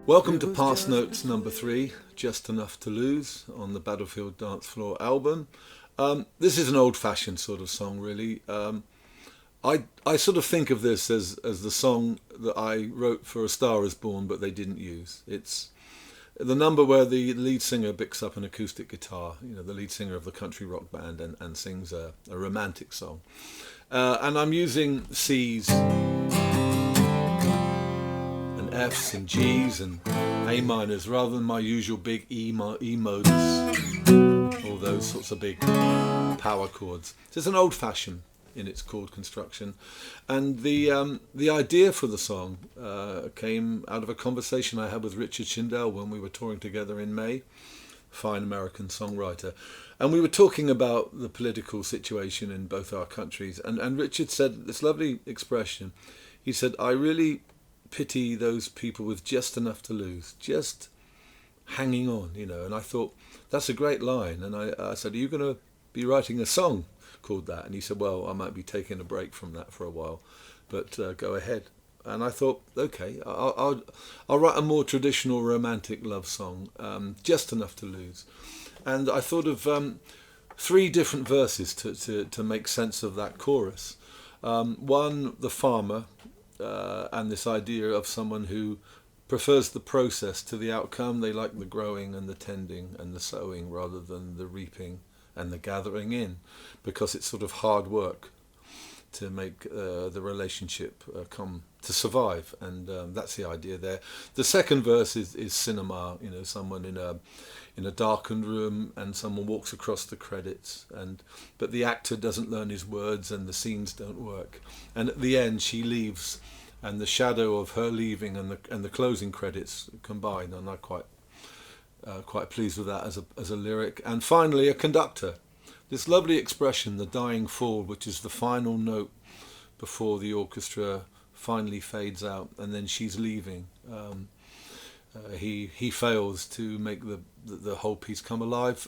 Welcome to Pass Notes number 3, Just Enough to Lose, on the Battlefield Dance Floor album. This is an old-fashioned sort of song, really. I sort of think of this as the song that I wrote for A Star Is Born, but they didn't use. It's the number where the lead singer picks up an acoustic guitar, the lead singer of the country rock band, and sings a romantic song. And I'm using C's and F's and G's and A minors rather than my usual big E modes, all those sorts of big power chords. So it's an old-fashioned in its chord construction, and the idea for the song came out of a conversation I had with Richard Shindell when we were touring together in May, fine American songwriter, and we were talking about the political situation in both our countries, and Richard said this lovely expression. He said, "I really pity those people with just enough to lose, just hanging on, and I thought, that's a great line, and I said, are you going to be writing a song called that? And he said, well, I might be taking a break from that for a while, but go ahead. And I thought, okay, I'll write a more traditional romantic love song, just enough to lose. And I thought of 3 different verses to make sense of that chorus. One, the farmer, and this idea of someone who prefers the process to the outcome. They like the growing and the tending and the sowing rather than the reaping and the gathering in, because it's sort of hard work to make the relationship come to survive, and that's the idea there. The second verse is cinema, someone in a darkened room, and someone walks across the credits, but the actor doesn't learn his words and the scenes don't work, and at the end she leaves, and the shadow of her leaving and the closing credits combine, and I'm quite pleased with that as a lyric. And finally, a conductor. This lovely expression, the dying fall, which is the final note before the orchestra finally fades out, and then she's leaving. He fails to make the whole piece come alive.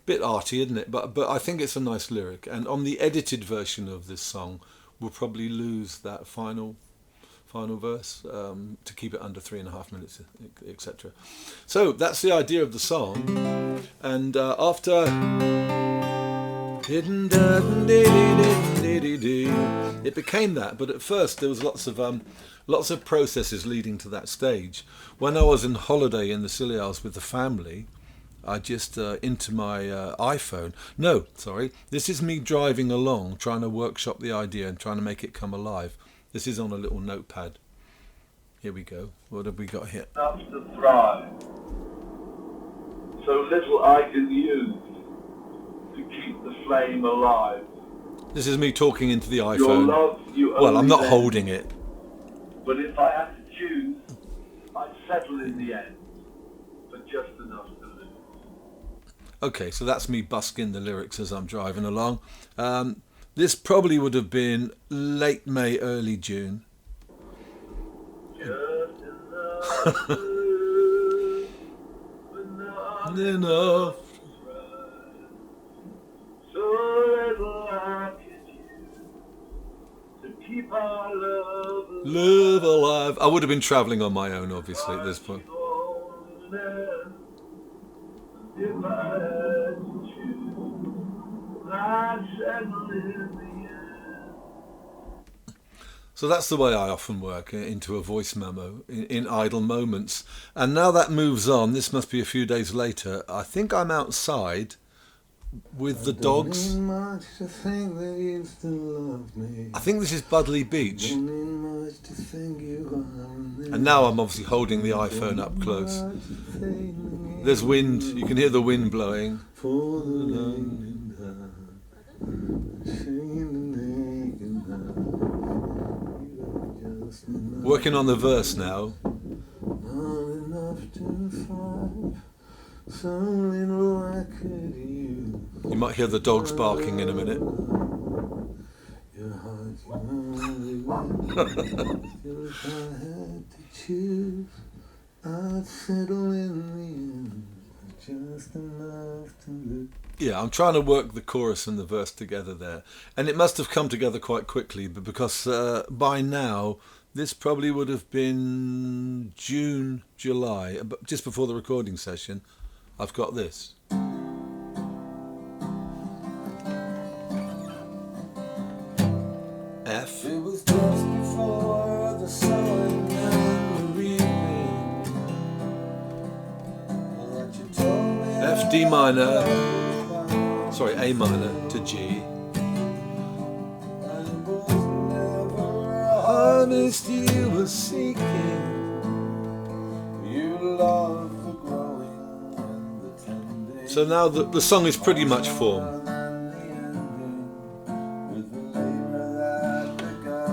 Bit arty, isn't it? But I think it's a nice lyric. And on the edited version of this song, we'll probably lose that final verse to keep it under 3.5 minutes, etc. So that's the idea of the song, and after it became that. But at first there was lots of processes leading to that stage. When I was on holiday in the Scilly Isles with the family, I just into my iPhone. No, sorry, this is me driving along, trying to workshop the idea and trying to make it come alive. This is on a little notepad. Here we go. What have we got here? Enough to thrive. So little I can use to keep the flame alive. This is me talking into the Your iPhone. love, you Well, I'm not only holding it. But if I had to choose, I'd settle in the end for just enough to lose. Okay, so that's me busking the lyrics as I'm driving along. This probably would have been late May, early June. Just enough to lose, but not Enough. so little I can use to keep our love alive. Live alive. I would have been travelling on my own, obviously, at this point. If I had to choose, I'd settle in the end. So that's the way I often work, into a voice memo in idle moments. And now that moves on, this must be a few days later, I think I'm outside with the dogs. Much to think that you still love me. I think this is Budley Beach. Don't need much to think you are. And now I'm obviously holding the iPhone up close. There's wind, you can hear the wind blowing. For the lightning down, singing the naked night. Working on the verse now. Not enough to thrive. So little I could use. You might hear the dogs barking in a minute. Your heart you only win. If I had to choose, I'd settle in the end. Just enough to live. Yeah, I'm trying to work the chorus and the verse together there. And it must have come together quite quickly, but because by now this probably would have been June, July, just before the recording session. I've got this. F. It was just before the sowing and the reaping that you told me F, D minor, sorry, A minor to G. and it was never a harvest you were seeking. You love the growing and the tending. So now the song is pretty much formed.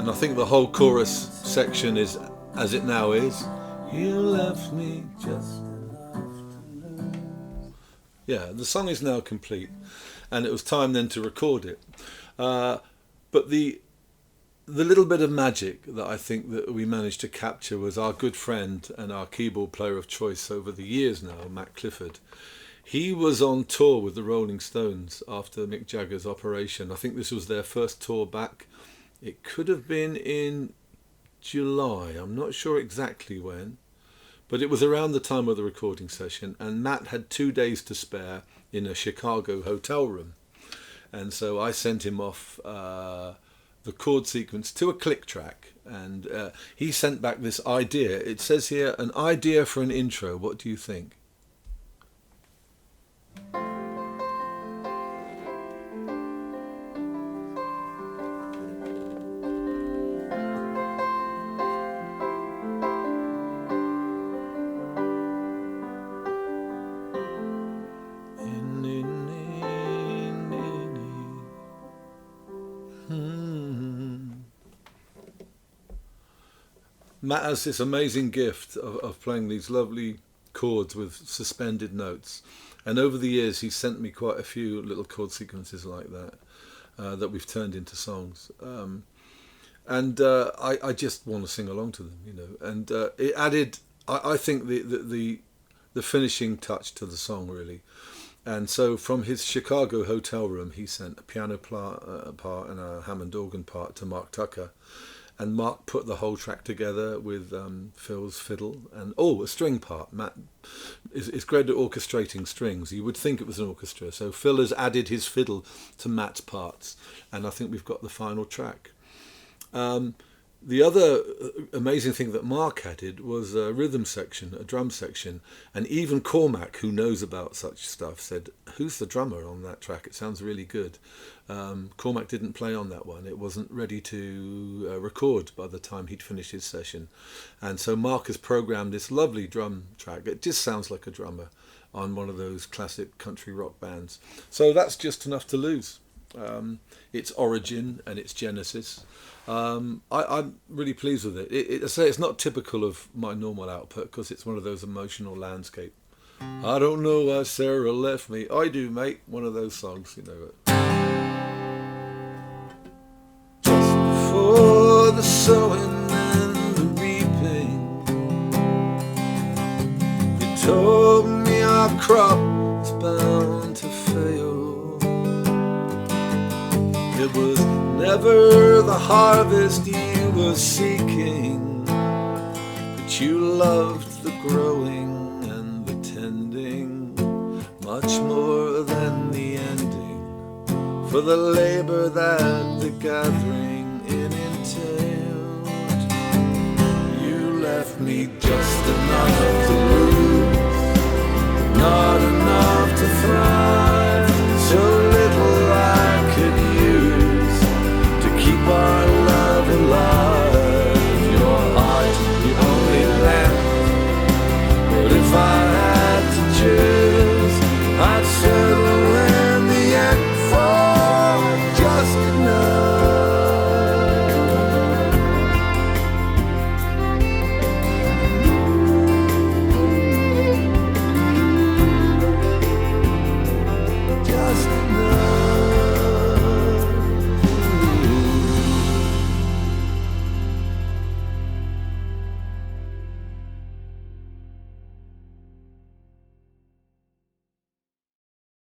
And I think the whole chorus section is as it now is. You left me just enough to lose. Yeah, the song is now complete, and it was time then to record it. But the little bit of magic that I think that we managed to capture was our good friend and our keyboard player of choice over the years now, Matt Clifford. He was on tour with the Rolling Stones after Mick Jagger's operation. I think this was their first tour back. It could have been in July, I'm not sure exactly when, but it was around the time of the recording session, and Matt had 2 days to spare in a Chicago hotel room. And so I sent him off the chord sequence to a click track, and he sent back this idea. It says here, an idea for an intro. What do you think? Matt has this amazing gift of playing these lovely chords with suspended notes, and over the years he's sent me quite a few little chord sequences like that that we've turned into songs, and I just want to sing along to them, you know. And it added, I think, the finishing touch to the song really. And so from his Chicago hotel room he sent a piano part and a Hammond organ part to Mark Tucker. And Mark put the whole track together with Phil's fiddle and a string part. Matt is great at orchestrating strings. You would think it was an orchestra. So Phil has added his fiddle to Matt's parts, and I think we've got the final track. The other amazing thing that Mark added was a rhythm section, a drum section, and even Cormac, who knows about such stuff, said, "Who's the drummer on that track? It sounds really good." Cormac didn't play on that one. It wasn't ready to record by the time he'd finished his session. And so Mark has programmed this lovely drum track. It just sounds like a drummer on one of those classic country rock bands. So that's just enough to lose. Its origin and its genesis. I'm really pleased with it. I say it's not typical of my normal output because it's one of those emotional landscape. I don't know why Sarah left me. I do, mate. One of those songs, you know. Just before the sowing and the reaping, you told me our crop was bound to fail. It was never the harvest you were seeking, but you loved the growing and the tending much more than the ending, for the labor that the gathering it entailed. You left me just enough to